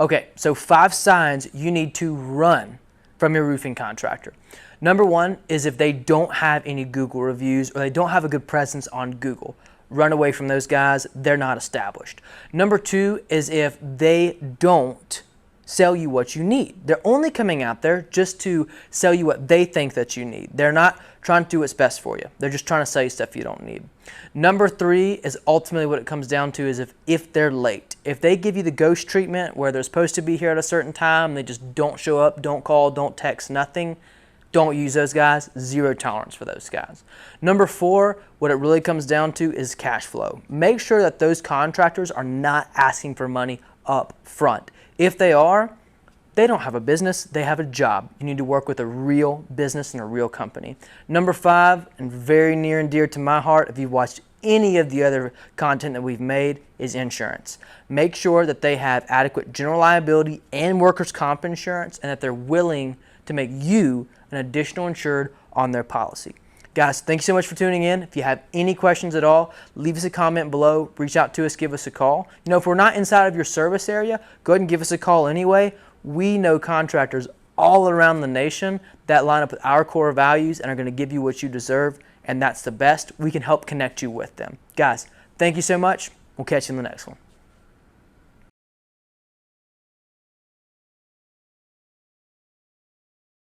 Okay, so 5 signs you need to run from your roofing contractor. Number 1 is if they don't have any Google reviews or they don't have a good presence on Google. Run away from those guys. They're not established. Number 2 is if they don't sell you what you need. They're only coming out there just to sell you what they think that you need. They're not trying to do what's best for you. They're just trying to sell you stuff you don't need. Number 3 is ultimately what it comes down to is if they're late. If they give you the ghost treatment where they're supposed to be here at a certain time, they just don't show up, don't call, don't text, nothing, don't use those guys. 0 tolerance for those guys. Number 4, what it really comes down to is cash flow. Make sure that those contractors are not asking for money up front. If they are, they don't have a business, they have a job. You need to work with a real business and a real company. Number 5, and very near and dear to my heart, if you've watched any of the other content that we've made, is insurance. Make sure that they have adequate general liability and workers' comp insurance and that they're willing to make you an additional insured on their policy. Guys, thank you so much for tuning in. If you have any questions at all, leave us a comment below, reach out to us, give us a call. You know, if we're not inside of your service area, go ahead and give us a call anyway. We know contractors all around the nation that line up with our core values and are going to give you what you deserve, and that's the best. We can help connect you with them. Guys, thank you so much. We'll catch you in the next one.